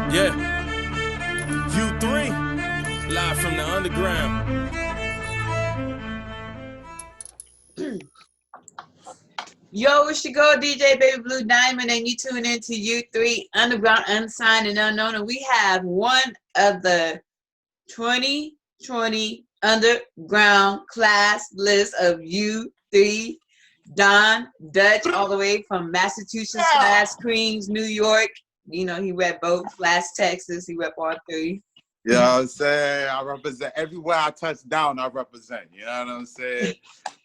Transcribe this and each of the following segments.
Yeah, U3, live from the underground. Yo, it's your girl DJ Baby Blue Diamond, and you tune into U3 Underground Unsigned and Unknown. And we have one of the 2020 Underground class list of U3, Don Dutch, all the way from Massachusetts / Queens, New York. You know, he rep both. Last Texas, he rep all three. You know what I'm saying? I represent everywhere I touch down, I represent. You know what I'm saying?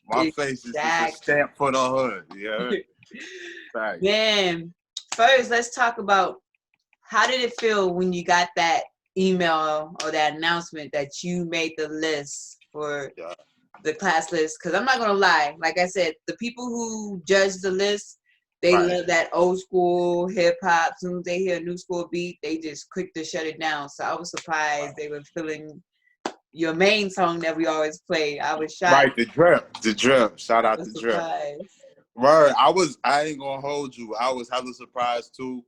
My face is just a stamp for the hood. Yeah. Right. Man, first let's talk about how did it feel when you got that email or that announcement that you made the list for the class list? Because I'm not gonna lie, like I said, the people who judge the list, they love that old school hip hop. As soon as they hear a new school beat, they just quick to shut it down. So I was surprised they were feeling your main song that we always play. I was shocked. Right, the drip. Shout out the drip. Word, I ain't gonna hold you. I was hella surprised too.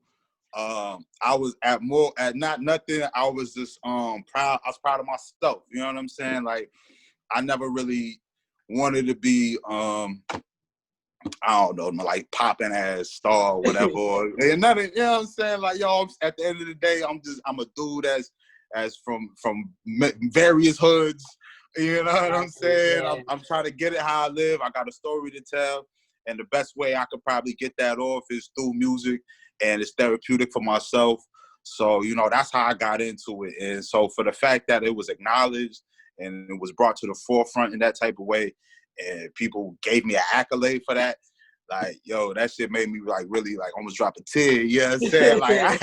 I was at not nothing. I was just proud. I was proud of myself. You know what I'm saying? Like, I never really wanted to be I don't know, like popping ass star or whatever. And nothing, you know what I'm saying? Like, yo, at the end of the day, I'm a dude as from various hoods. You know what I'm saying? I'm trying to get it how I live. I got a story to tell. And the best way I could probably get that off is through music. And it's therapeutic for myself. So, you know, that's how I got into it. And so for the fact that it was acknowledged and it was brought to the forefront in that type of way, and people gave me an accolade for that, like, yo, that shit made me like really like almost drop a tear. You know what I'm saying? Like,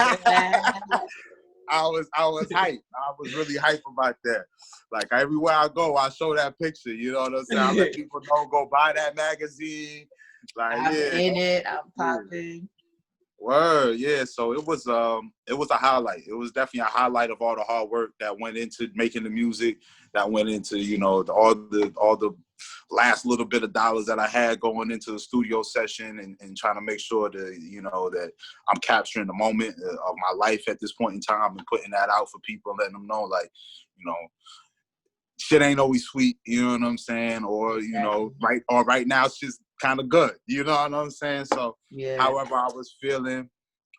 I was hyped. I was really hyped about that. Like, everywhere I go, I show that picture. You know what I'm saying? I let people know, go buy that magazine. Like, I'm in it. I'm popping. Word, yeah. So it was a highlight. It was definitely a highlight of all the hard work that went into making the music, that went into, you know, all the last little bit of dollars that I had going into the studio session and trying to make sure that, you know, that I'm capturing the moment of my life at this point in time and putting that out for people, letting them know, like, you know, shit ain't always sweet, you know what I'm saying? Or, you know, right now it's just kind of good, you know what I'm saying? So however I was feeling,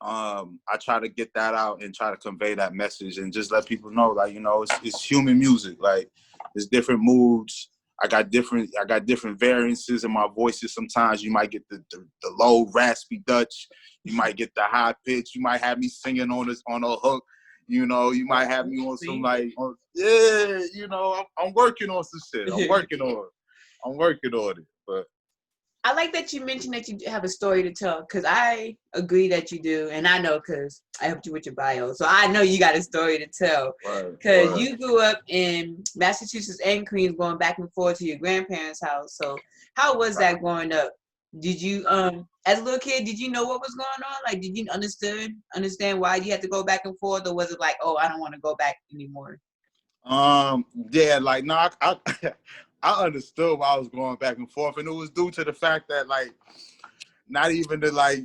I try to get that out and try to convey that message and just let people know, like, you know, it's human music. Like, it's different moods. I got different variances in my voices. Sometimes you might get the low raspy Dutch. You might get the high pitch. You might have me singing on a hook. You know, you might have me on some you know, I'm working on some shit. I'm working on it. But I like that you mentioned that you have a story to tell, because I agree that you do, and I know because I helped you with your bio, so I know you got a story to tell. Because you grew up in Massachusetts and Queens, going back and forth to your grandparents' house. So how was that growing up? Did you, as a little kid, did you know what was going on? Like, did you understand why you had to go back and forth, or was it like, oh, I don't want to go back anymore? Yeah, like, no, I I understood why I was going back and forth, and it was due to the fact that, like, not even to like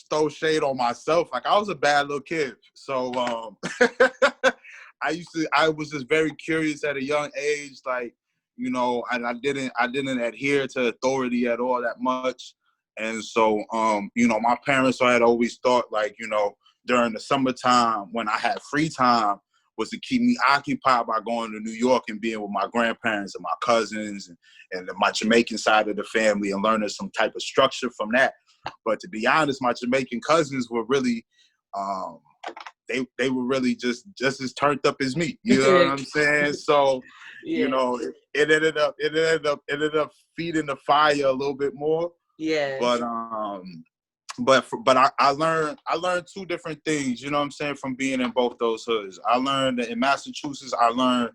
throw shade on myself. Like, I was a bad little kid, so I was just very curious at a young age, like, you know, and I didn't adhere to authority at all that much, and so you know, my parents had always thought, like, you know, during the summertime when I had free time was to keep me occupied by going to New York and being with my grandparents and my cousins and my Jamaican side of the family and learning some type of structure from that. But to be honest, my Jamaican cousins were really, they were really just as turned up as me. You know what I'm saying? So, you know, it ended up feeding the fire a little bit more. Yeah. But I learned two different things, you know what I'm saying, from being in both those hoods. I learned that in Massachusetts, I learned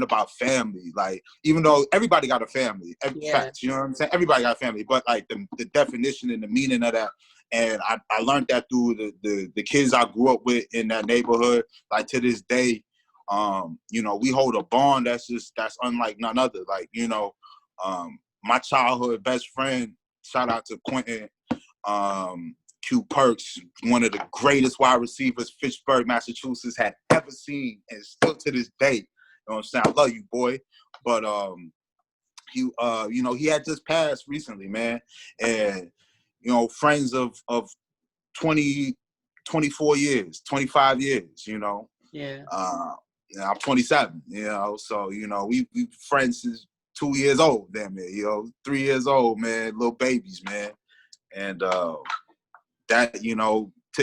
about family. Like, even though everybody got a family, facts, you know what I'm saying? Everybody got a family, but like the definition and the meaning of that. And I learned that through the kids I grew up with in that neighborhood. Like, to this day, you know, we hold a bond that's unlike none other. Like, you know, my childhood best friend, shout out to Quentin, Q Perks, one of the greatest wide receivers Fitchburg, Massachusetts had ever seen, and still to this day. You know what I'm saying? I love you, boy. But he he had just passed recently, man. And friends of 20, 24 years, 25 years, Yeah. I'm 27, so we friends since 2 years old, damn it, 3 years old, man, little babies, man. And that,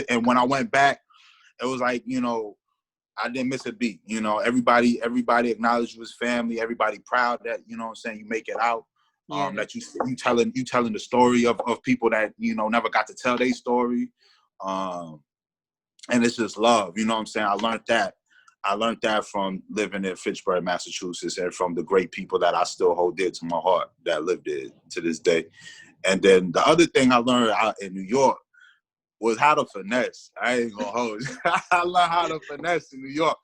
and when I went back, it was like, I didn't miss a beat. Everybody acknowledged you as family. Everybody proud that, what I'm saying, you make it out. Yeah. That you telling the story of people that, never got to tell their story. And it's just love, what I'm saying? I learned that from living in Fitchburg, Massachusetts, and from the great people that I still hold dear to my heart that live there to this day. And then the other thing I learned out in New York was how to finesse. I ain't gonna hold you. I learned how to finesse in New York.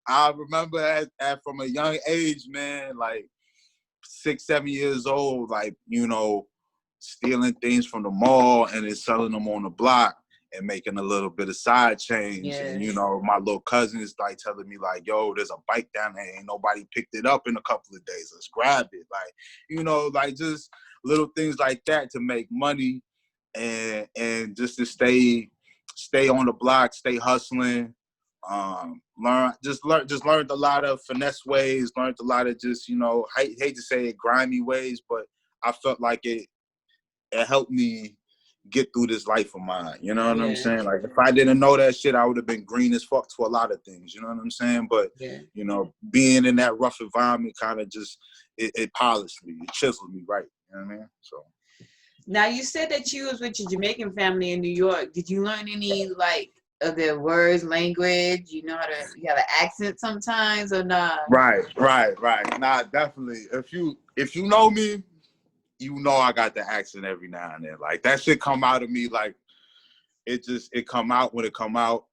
I remember from a young age, man, like 6, 7 years old, like, stealing things from the mall and then selling them on the block and making a little bit of side change. Yeah. And, my little cousins like telling me like, yo, there's a bike down there. Ain't nobody picked it up in a couple of days. Let's grab it. Like, like just little things like that to make money and just to stay on the block, stay hustling. Learned a lot of finesse ways, learned a lot of just, I hate to say it, grimy ways, but I felt like it helped me get through this life of mine. You know what I'm saying? Like, if I didn't know that shit, I would have been green as fuck to a lot of things. You know what I'm saying? But, being in that rough environment kind of just, it polished me. It chiseled me right. You know what I mean? So. Now, you said that you was with your Jamaican family in New York. Did you learn any, like, of their words, language? You have an accent sometimes or not? Right. Nah, definitely. If you know me, I got the accent every now and then. Like, that shit come out of me, like, it come out when it come out.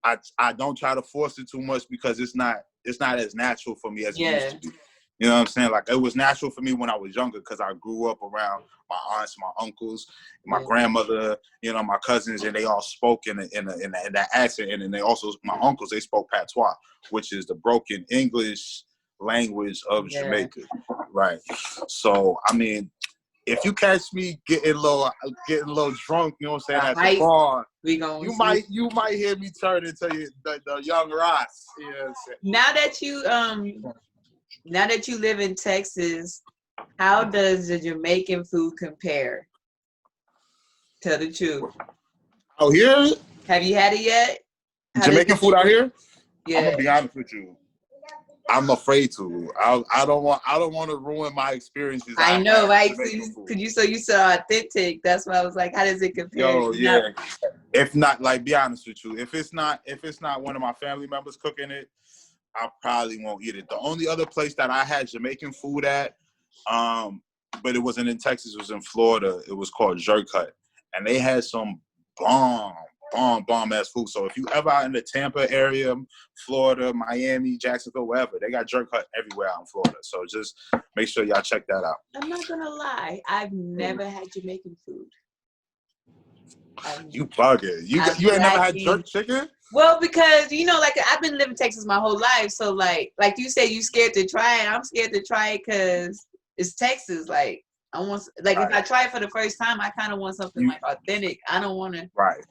I don't try to force it too much because it's not as natural for me as it used to be. You know what I'm saying? Like, it was natural for me when I was younger because I grew up around my aunts, my uncles, my grandmother, my cousins, and they all spoke in that accent. And then they also, my uncles, they spoke patois, which is the broken English language of Jamaica. Right. So, I mean, if you catch me getting a little drunk, you know what I'm saying, at the bar, you might hear me turn into the young Ross. You know what I'm saying? Now that you live in Texas, how does the Jamaican food compare? Tell the truth. Out here? Have you had it yet? Jamaican food out here? Yeah. I'm gonna be honest with you. I'm afraid to. I don't want to ruin my experiences. I know, right? Because you so authentic. That's why I was like, how does it compare? Yo, yeah. If not, like, be honest with you. If it's not one of my family members cooking it, I probably won't eat it. The only other place that I had Jamaican food at, but it wasn't in Texas, it was in Florida. It was called Jerk Hut. And they had some bomb ass food. So if you ever out in the Tampa area, Florida, Miami, Jacksonville, wherever, they got Jerk Hut everywhere out in Florida. So just make sure y'all check that out. I'm not gonna lie, I've never had Jamaican food. You bugging. You ain't never had jerk chicken? Well, because like I've been living in Texas my whole life, so like you said, you scared to try it. I'm scared to try it because it's Texas. Like I want, if I try it for the first time, I kind of want something like authentic. I don't want to. Right.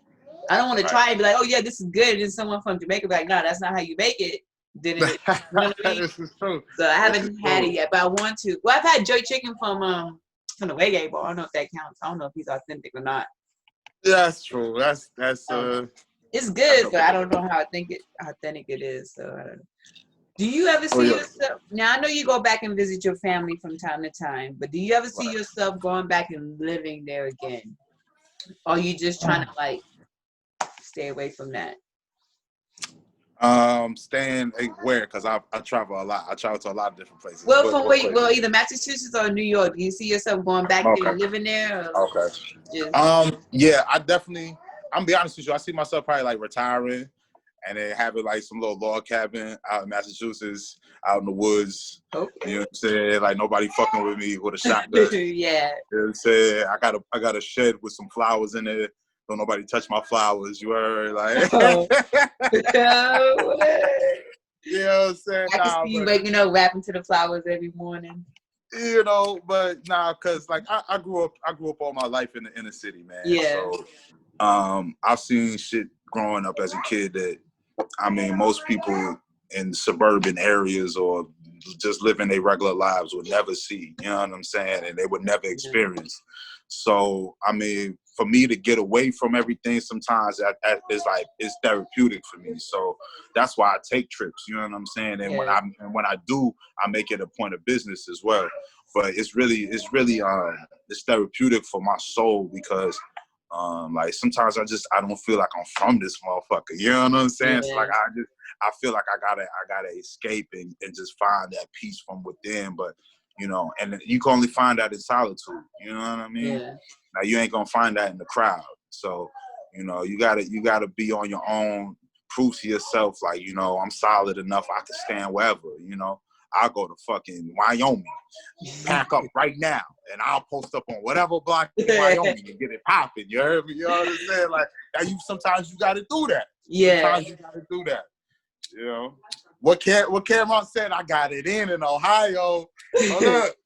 I don't want to try it and be like, oh yeah, this is good. And then someone from Jamaica be like, no, that's not how you make it. Then it, you know what I mean? This is true. So I haven't had it yet, but I want to. Well, I've had jerk chicken from the Reggae Bar. I don't know if that counts. I don't know if he's authentic or not. That's true. That's it's good, but I don't know how authentic it is. So I don't know. Do you ever see yourself? Now I know you go back and visit your family from time to time, but do you ever see yourself going back and living there again? Or are you just trying to like stay away from that? Staying where? Because I travel a lot. I travel to a lot of different places. Well, from where? Well, either Massachusetts or New York. Do you see yourself going back there and living there? Or yeah, I definitely. I'm gonna be honest with you. I see myself probably like retiring, and then having like some little log cabin out in Massachusetts, out in the woods. Okay. You know what I'm saying? Like nobody fucking with me with a shotgun. Yeah. You know what I'm saying? I got a shed with some flowers in it. don't nobody touch my flowers. You heard? Like, Oh. you know what I'm saying? I can see you waking up rapping to the flowers every morning. You know, but nah, cause like I grew up all my life in the inner city, man. Yeah. So I've seen shit growing up as a kid that, I mean, most people in suburban areas or just living their regular lives would never see, you know what I'm saying? And they would never experience. So, I mean, for me to get away from everything sometimes it's therapeutic for me. So that's why I take trips, you know what I'm saying? And when I do, I make it a point of business as well. But it's therapeutic for my soul because like sometimes I don't feel like I'm from this motherfucker. You know what I'm saying? Yeah. So like I feel like I gotta escape and just find that peace from within. But you know, and you can only find that in solitude. You know what I mean? Yeah. Now you ain't gonna find that in the crowd. So, you know, you gotta be on your own, prove to yourself, like, you know, I'm solid enough, I can stand wherever, you know. I'll go to fucking Wyoming, pack up right now, and I'll post up on whatever block in Wyoming and get it popping. You heard me? You know what I'm saying? Like, sometimes you gotta do that. Yeah. Sometimes you gotta do that. You know? What Cameron said, I got it in Ohio. Look,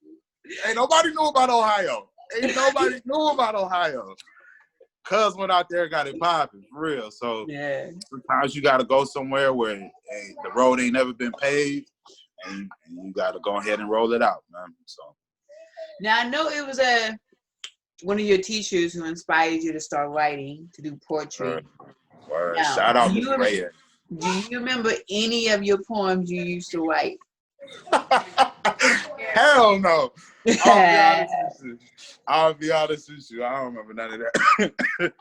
ain't nobody knew about Ohio. Cuz went out there and got it popping, for real. So sometimes you gotta go somewhere where the road ain't never been paved, and you gotta go ahead and roll it out, man. So now I know it was one of your teachers who inspired you to start writing, to do poetry. Word. Now, shout out to Ray. Do you remember any of your poems you used to write? Hell no. I'll be honest with you. I don't remember none of that.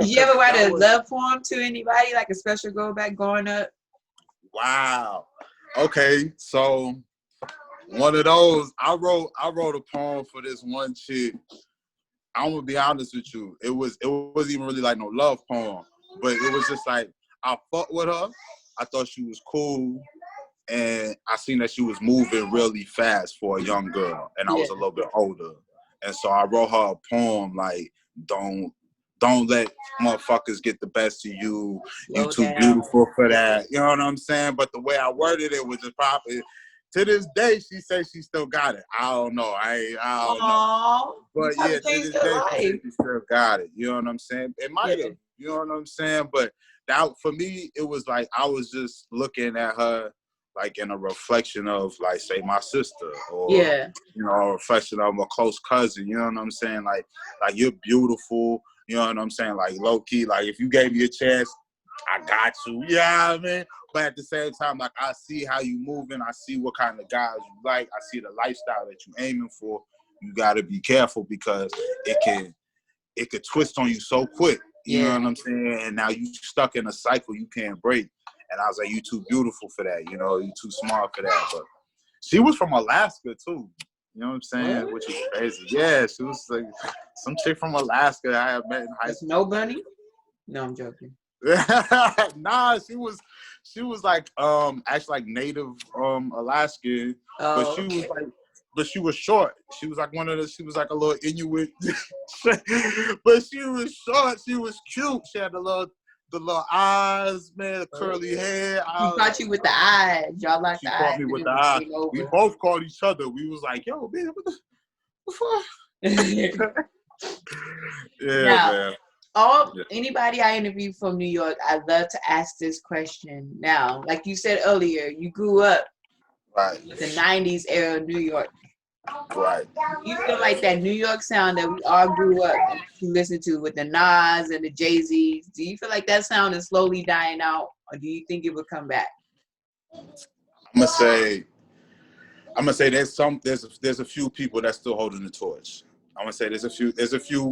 Did you ever write a love poem to anybody, like a special growing up? Wow. Okay, so one of those, I wrote a poem for this one chick. I'm gonna be honest with you. It wasn't even really like no love poem, but it was just like I fucked with her. I thought she was cool, and I seen that she was moving really fast for a young girl, and I was a little bit older, and so I wrote her a poem like, Don't let motherfuckers get the best of you. You too beautiful for that. You know what I'm saying? But the way I worded it was just probably. To this day, she says she still got it. I don't know. I don't know. But yeah, to this day, she still got it. You know what I'm saying? It might have. You know what I'm saying? But that, for me, it was like I was just looking at her like in a reflection of, like, say, my sister, or you know, a reflection of a close cousin. You know what I'm saying? Like you're beautiful. You know what I'm saying? Like, low key, like if you gave me a chance, I got you. Yeah, I mean. But at the same time, like, I see how you moving. I see what kind of guys you like. I see the lifestyle that you aiming for. You got to be careful because it could twist on you so quick. You know what I'm saying? And now you stuck in a cycle you can't break. And I was like, you too beautiful for that. You know, you too smart for that. But she was from Alaska too. You know what I'm saying? What? Which is crazy. Yeah, she was like some chick from Alaska I had met in high school. No bunny? No, I'm joking. Nah, she was like actually like native Alaskan, but she was short. She was like she was like a little Inuit, but she was short. She was cute. She had the little eyes, man, the curly hair. She caught you with the eyes. Y'all like the eyes. She caught me with the eyes. We both called each other. We was like, yo, man, what the fuck? Man. Anybody I interview from New York, I love to ask this question. Now, like you said earlier, you grew up the 90s era of New York. Right. You feel like that New York sound that we all grew up to listen to with the Nas and the Jay-Z's, do you feel like that sound is slowly dying out, or do you think it would come back? I'm gonna say there's a few people that's still holding the torch. I'm gonna say there's a few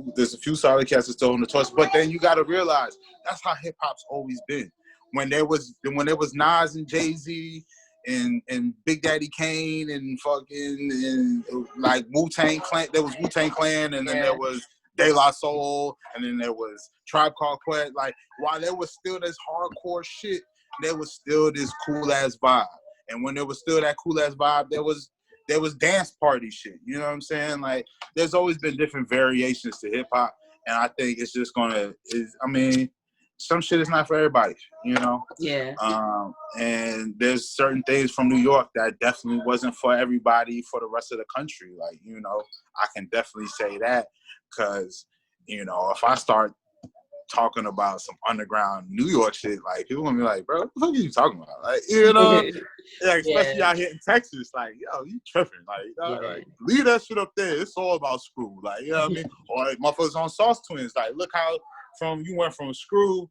solid cats that still on the torch, but then you gotta realize that's how hip hop's always been. When there was Nas and Jay-Z and Big Daddy Kane and like Wu-Tang Clan, there was Wu-Tang Clan, and then there was De La Soul, and then there was Tribe Called Quest. Like, while there was still this hardcore shit, there was still this cool ass vibe. And when there was still that cool ass vibe, there was dance party shit. You know what I'm saying? Like, there's always been different variations to hip hop. and I think it's just gonna. I mean, some shit is not for everybody, you know. Yeah. And there's certain things from New York that definitely wasn't for everybody for the rest of the country. Like, you know, I can definitely say that because, you know, if I start talking about some underground New York shit, like people gonna be like, bro, what the fuck are you talking about? Like, you know, like, especially out here in Texas, like, yo, you tripping. Like, like, leave that shit up there. It's all about Screw. Like, you know what I mean? Or like, motherfuckers on Sauce Twins. Like, look how you went from Screw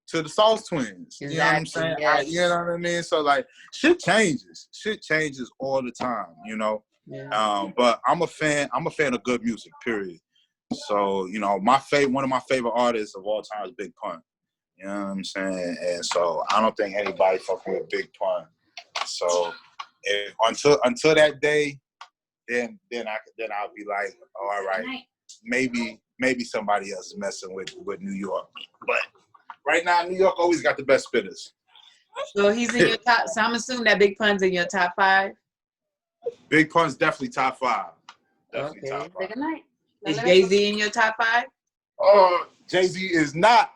to the Sauce Twins. Exactly, you know what I'm saying? yes. You know what I mean? So like shit changes. Shit changes all the time, you know. Yeah. But I'm a fan of good music, period. So, you know, one of my favorite artists of all time is Big Pun. You know what I'm saying? And so I don't think anybody fucking with Big Pun. So until that day, then I'll be like, oh, all right, maybe somebody else is messing with New York. But right now, New York always got the best spitters. So he's in your top. So I'm assuming that Big Pun's in your top 5. Big Pun's definitely top 5. Definitely top 5. Good night. Is Jay-Z in your top 5? Oh, Jay-Z is not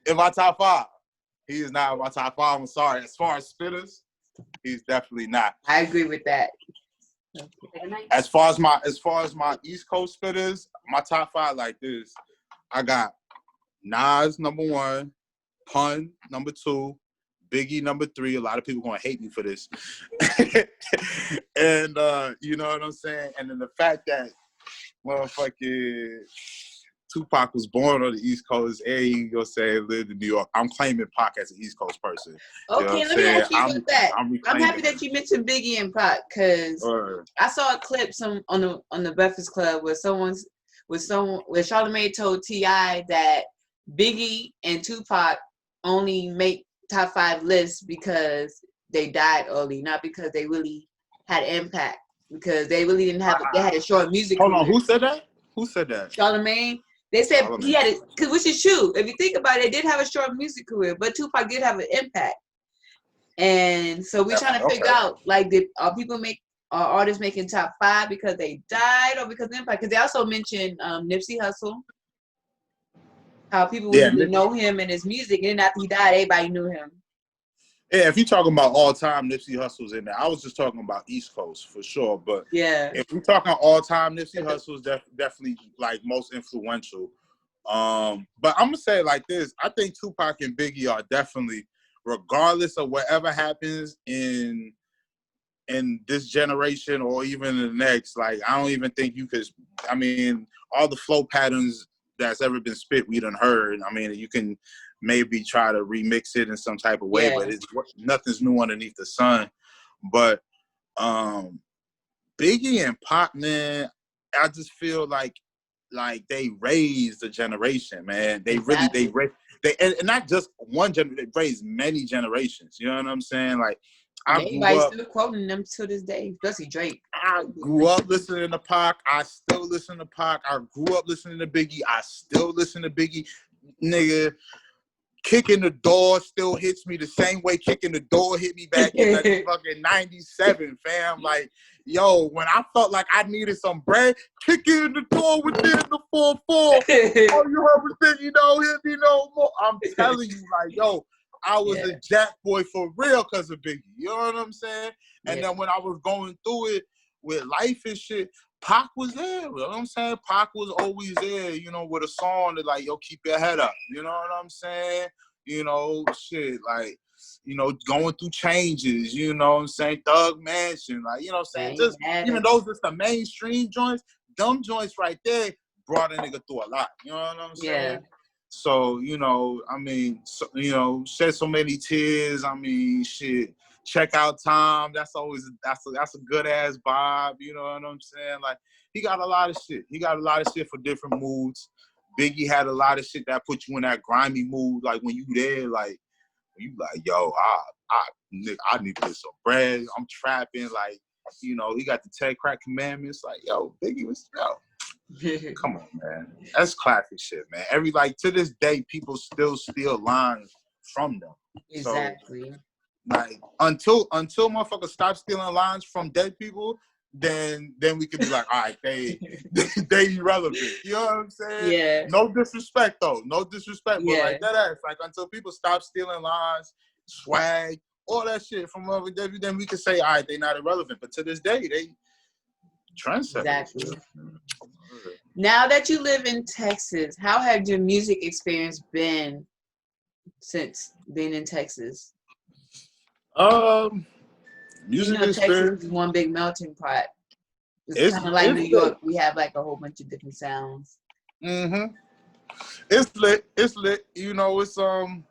in my top 5. He is not in my top 5. I'm sorry. As far as spitters, he's definitely not. I agree with that. Good night. As far as my East Coast spitters, my top 5 like this. I got Nas number 1, Pun number 2, Biggie number 3. A lot of people gonna hate me for this. And you know what I'm saying? And then the fact that motherfucking Tupac was born on the East Coast, and you gonna say lived in New York. I'm claiming Pac as an East Coast person. Okay, you know let me ask you about that. I'm happy that you mentioned Biggie and Pac because I saw a clip on the Breakfast Club where Charlamagne told T.I. that Biggie and Tupac only make top 5 lists because they died early, not because they really had impact. Because they really didn't have. They had a short music. Hold on, who said that? Charlamagne. They said he had it, which is true. If you think about it, they did have a short music career, but Tupac did have an impact. And so we're trying to figure out, like, are artists making top 5 because they died or because of impact? Because they also mentioned Nipsey Hussle. How people didn't know him and his music, and then after he died, everybody knew him. Yeah, if you're talking about all time, Nipsey Hussle's in there. I was just talking about East Coast for sure, but if we're talking all time, Nipsey Hussle's definitely like most influential. But I'm gonna say it like this: I think Tupac and Biggie are definitely, regardless of whatever happens in this generation or even in the next. Like, I don't even think you could. I mean, all the flow patterns that's ever been spit, we done heard. I mean, you can maybe try to remix it in some type of way, but nothing's new underneath the sun. But Biggie and Pac, man, I just feel like they raised the generation, man. They and not just one generation, they raised many generations. You know what I'm saying? Like, everybody's still quoting them to this day, especially Drake. I grew up listening to Pac. I still listen to Pac. I grew up listening to Biggie. I still listen to Biggie. Nigga, Kicking the Door still hits me the same way Kicking the Door hit me back in like fucking 97, fam. Like, yo, when I felt like I needed some bread, Kicking in the Door within the 4-4. Oh, you heard me think, you know, hit me no more. I'm telling you, like, yo, I was a Jack boy for real because of Biggie. You know what I'm saying? And then when I was going through it with life and shit, Pac was there. You know what I'm saying? Pac was always there, you know, with a song that like, yo, keep your head up. You know what I'm saying? You know, shit, like, you know, going through changes, you know what I'm saying? Thug Mansion, like, you know what I'm saying? Just, even those just the mainstream joints, them joints right there brought a nigga through a lot. You know what I'm saying? So, you know, I mean, you know, Shed So Many Tears, I mean, shit. Check Out Time, that's a good ass vibe, you know what I'm saying? Like, he got a lot of shit. He got a lot of shit for different moods. Biggie had a lot of shit that put you in that grimy mood, like when you there, like you like, yo, I need to get some bread. I'm trapping, like, you know, he got the 10 Crack Commandments, like, yo, Biggie was, yo, come on, man, that's classic shit, man. To this day, people still steal lines from them. Exactly. So, like, until motherfuckers stop stealing lines from dead people, then we could be like, all right, they irrelevant. You know what I'm saying? Yeah. No disrespect though. No disrespect. But Yeah. like that ass, like until people stop stealing lines, swag, all that shit from over there, then we could say, all right, they not irrelevant. But to this day, they trendsetters. Exactly. Now that you live in Texas, how has your music experience been since being in Texas? Music Texas experience. is one big melting pot. It's kind of like New York. We have like a whole bunch of different sounds. Mm-hmm. It's lit. It's lit. You know, it's I'm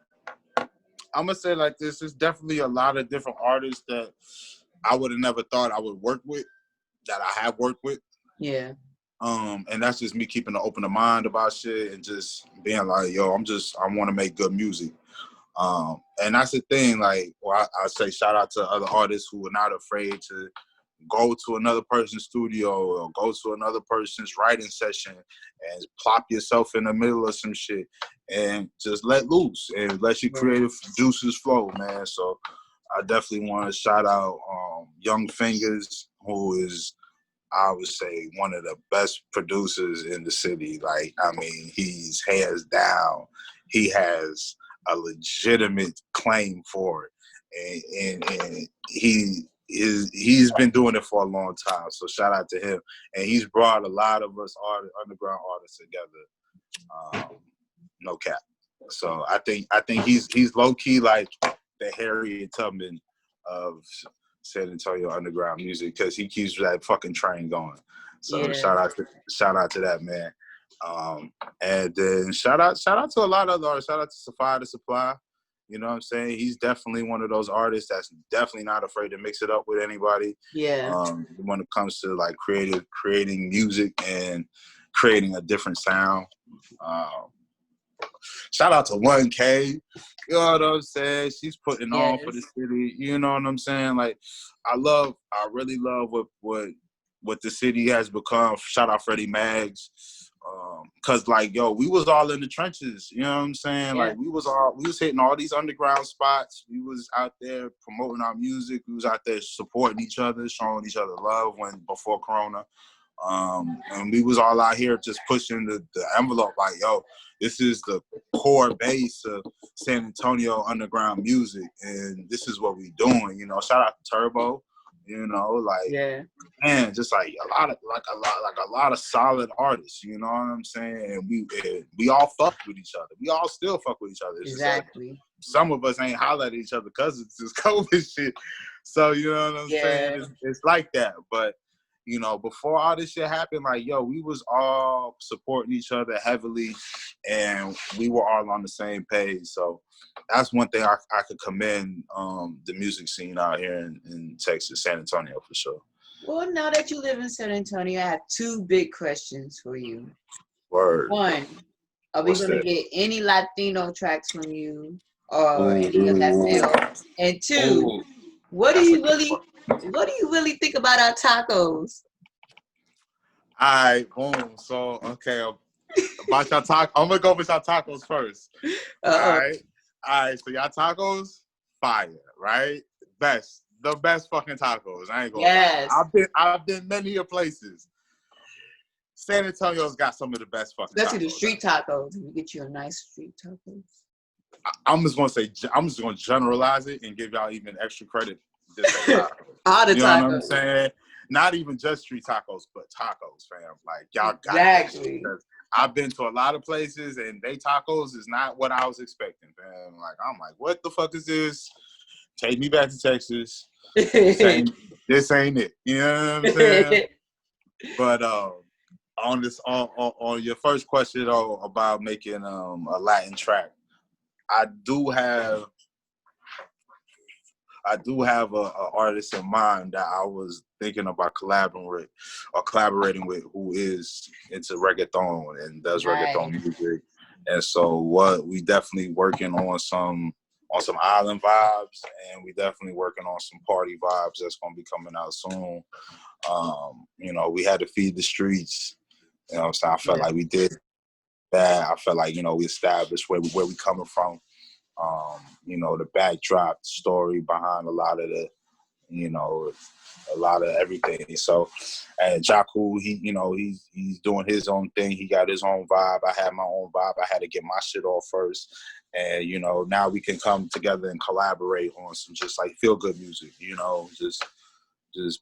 gonna say like this. It's definitely a lot of different artists that I would have never thought I would work with, that I have worked with. Yeah. And that's just me keeping an open mind about shit and just being like, yo, I want to make good music. And that's the thing, like, well, I say shout out to other artists who are not afraid to go to another person's studio or go to another person's writing session and plop yourself in the middle of some shit and just let loose and let your creative juices flow, man. So I definitely want to shout out Young Fingers, who is, I would say, one of the best producers in the city. Like, I mean, he's hands down. He has a legitimate claim for it, and he's been doing it for a long time. So shout out to him, and he's brought a lot of us underground artists together. No cap. So I think he's low key like the Harriet Tubman of San Antonio underground music, because he keeps that fucking train going. So shout out to that man. And then shout out to a lot of other artists. Shout out to Sophia the Supply. You know what I'm saying? He's definitely one of those artists that's definitely not afraid to mix it up with anybody. Yeah. When it comes to like creating music and creating a different sound. Shout out to 1K. You know what I'm saying? She's putting on for the city. You know what I'm saying? Like, I really love what the city has become. Shout out Freddie Maggs. Cause like, yo, we was all in the trenches. You know what I'm saying? Yeah. Like we was hitting all these underground spots. We was out there promoting our music. We was out there supporting each other, showing each other love before Corona. And we was all out here just pushing the envelope, like, yo, this is the core base of San Antonio underground music, and this is what we doing. You know, shout out to Turbo. You know, like, man, just like a lot of solid artists. You know what I'm saying? And we all fuck with each other. We all still fuck with each other. It's Exactly. like, some of us ain't holler at each other because it's this COVID shit. So you know what I'm saying? It's like that, but. You know, before all this shit happened, like, yo, we was all supporting each other heavily, and we were all on the same page. So that's one thing I could commend the music scene out here in Texas, San Antonio, for sure. Well, now that you live in San Antonio, I have two big questions for you. Word. One, are we going to get any Latino tracks from you or any of that feel? And two, what do you really think about our tacos? All right, boom. So, okay, about y'all tacos, I'm gonna go with y'all tacos first. All right. So y'all tacos, fire, right? The best fucking tacos. I ain't gonna lie. I've been many places. San Antonio's got some of the best fucking tacos. Especially the street tacos. We get you a nice street tacos. I'm just gonna generalize it and give y'all even extra credit. All the you know tacos. what I'm saying? Not even just street tacos, but tacos, fam. Like, y'all got exactly. I've been to a lot of places, and they tacos is not what I was expecting, fam. Like, I'm like, what the fuck is this? Take me back to Texas. This ain't it. You know what I'm saying? But on your first question though about making a Latin track, I do have a artist in mind that I was thinking about collaborating with, who is into reggaeton and does reggaeton music. And so we definitely working on some island vibes, and we definitely working on some party vibes that's gonna be coming out soon. You know, we had to feed the streets. You know what I'm saying? I felt like we did that. I felt like, you know, we established where we coming from. You know, the backdrop story behind a lot of the, you know, a lot of everything. So, and Jaku, he's doing his own thing. He got his own vibe. I had my own vibe. I had to get my shit off first. And, you know, now we can come together and collaborate on some just like feel good music, you know, just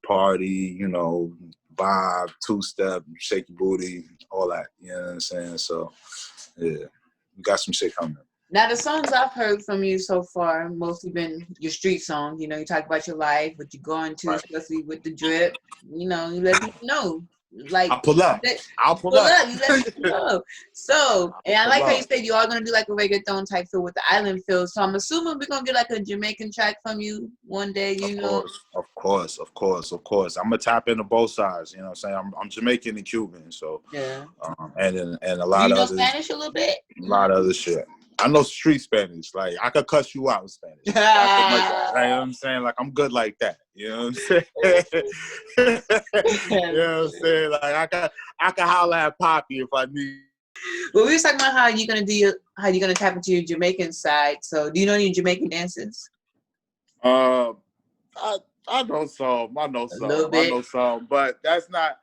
party, you know, vibe, two-step, shake your booty, all that. You know what I'm saying? So, yeah, we got some shit coming. Now, the songs I've heard from you so far mostly been your street songs. You know, you talk about your life, what you're going to, right, especially with the drip. You know, you let people know. Like, I'll pull up. I'll pull up. You let people know. So, and I like how you said you are going to do like a reggaeton type feel with the island feel. So I'm assuming we're going to get like a Jamaican track from you one day, you know? Of course. I'm going to tap into both sides. You know what I'm saying? I'm Jamaican and Cuban. So, yeah. And a lot of other Spanish a little bit? A lot of other shit. I know street Spanish. Like, I could cuss you out in Spanish. You know what I'm saying? Like, I'm good like that. You know what I'm saying? You know what I'm saying? Like, I can holler at Poppy if I need. Well, we were talking about how you're gonna tap into your Jamaican side. So, do you know any Jamaican dances? I know some. I know some. But that's not.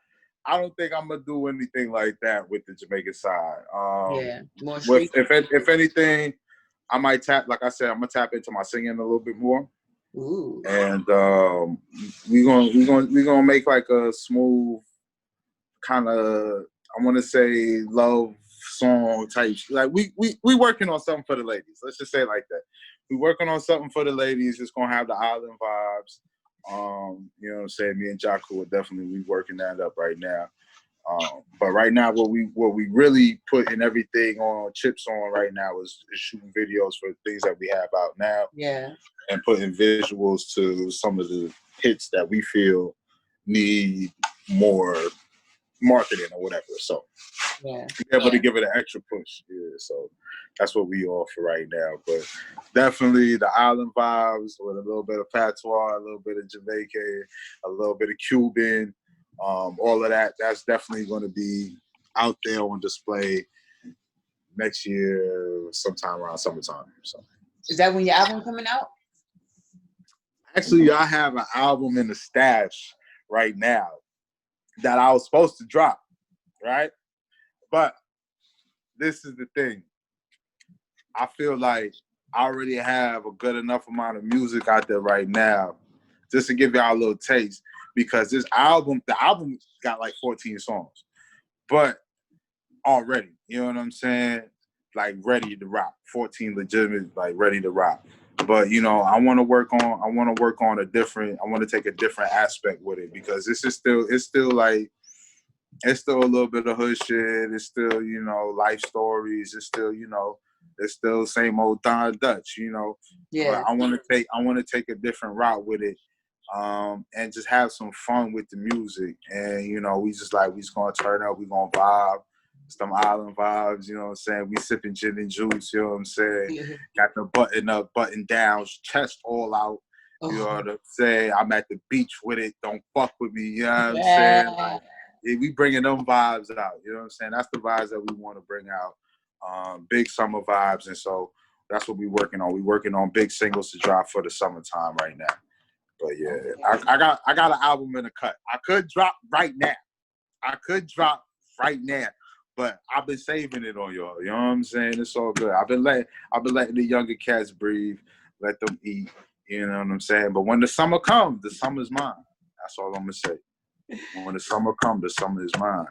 I don't think I'm gonna do anything like that with the Jamaican side. Yeah, more street. If anything, I might tap. Like I said, I'm gonna tap into my singing a little bit more. Ooh. And we're gonna make like a smooth kind of, I want to say, love song type. Like we working on something for the ladies. Let's just say it like that. We working on something for the ladies. It's gonna have the island vibes. You know what I'm saying? Me and Jaku are definitely working that up right now. But right now, what we really putting everything on chips on right now is shooting videos for things that we have out now. Yeah. And putting visuals to some of the hits that we feel need more marketing or whatever. So be able to give it an extra push. Yeah. So that's what we offer right now. But definitely the island vibes with a little bit of patois, a little bit of Jamaican, a little bit of Cuban, all of that. That's definitely going to be out there on display next year, sometime around summertime. So is that when your album coming out? Actually, I have an album in the stash right now that I was supposed to drop, right? But this is the thing. I feel like I already have a good enough amount of music out there right now, just to give y'all a little taste, because the album got like 14 songs, but already, you know what I'm saying? Like ready to rock, 14 legitimate, like ready to rock. But you know, I want to take a different aspect with it, because it's still a little bit of hood shit. It's still, you know, life stories. It's still, you know, it's still same old Don Dutch, you know. Yeah. But I want to take a different route with it, and just have some fun with the music. And you know, we just gonna turn up. We gonna vibe. Some island vibes, you know what I'm saying? We sipping gin and juice, you know what I'm saying? Yeah. Got the button up, button down, chest all out. You know what I'm saying? I'm at the beach with it. Don't fuck with me, you know what I'm saying? Like, we bringing them vibes out, you know what I'm saying? That's the vibes that we want to bring out. Big summer vibes, and so that's what we're working on. We're working on big singles to drop for the summertime right now. But yeah, I got an album in the cut. I could drop right now. But I've been saving it on y'all. You know what I'm saying? It's all good. I've been letting the younger cats breathe, let them eat. You know what I'm saying? But when the summer comes, the summer's mine. That's all I'm gonna say. When the summer comes, the summer is mine.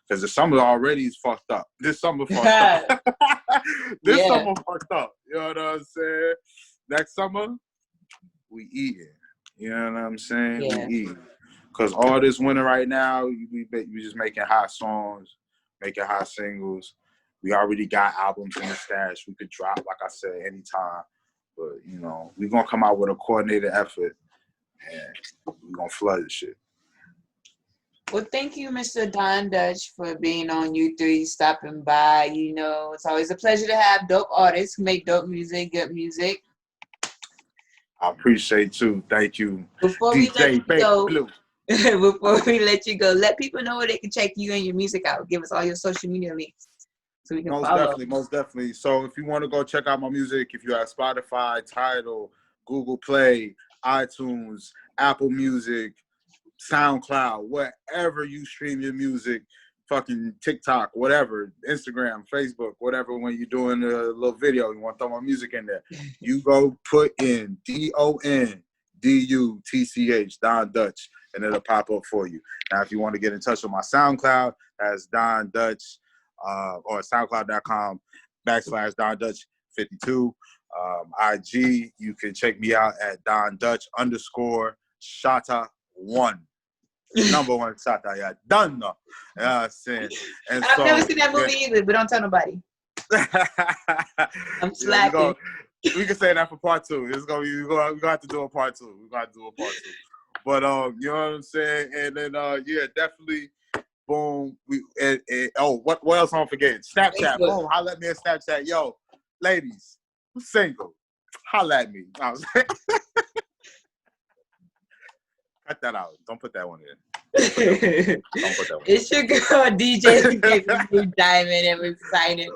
Because the summer already is fucked up. This summer fucked up. Summer fucked up. You know what I'm saying? Next summer, we eating. You know what I'm saying? Yeah. We eating. Because all this winter right now, we just making hot songs, making hot singles. We already got albums in the stash. We could drop, like I said, anytime. But, you know, we're going to come out with a coordinated effort, and we're going to flood the shit. Well, thank you, Mr. Don Dutch, for being on U3, stopping by. You know, it's always a pleasure to have dope artists who make dope music, good music. I appreciate too. Thank you. Before we let you go, let people know where they can check you and your music out. Give us all your social media links so we can follow. Most definitely. So if you want to go check out my music, if you have Spotify, Tidal, Google Play, iTunes, Apple Music, SoundCloud, wherever you stream your music, fucking TikTok, whatever, Instagram, Facebook, whatever, when you're doing a little video, you want to throw my music in there, you go put in DONDUTCH, Don Dutch, and it'll pop up for you. Now, if you want to get in touch with my SoundCloud, that's Don Dutch, or SoundCloud.com/Don Dutch 52. IG, you can check me out at Don Dutch _Shata1. Number one Shata, yeah, done. You know what I'm saying? And I've never seen that movie either, but don't tell nobody. I'm slacking. We can say that for part 2. It's gonna be we're gonna have to do a part 2. We're gonna have to do a part 2. But you know what I'm saying? And then yeah, definitely. Boom. What else I'm forgetting? Snapchat. Facebook. Boom. Holla at me at Snapchat. Yo, ladies, who's single? Holla at me. I was like, cut that out. Don't put that one in. Don't put that one in. It's your girl DJ Diamond, and we're signing.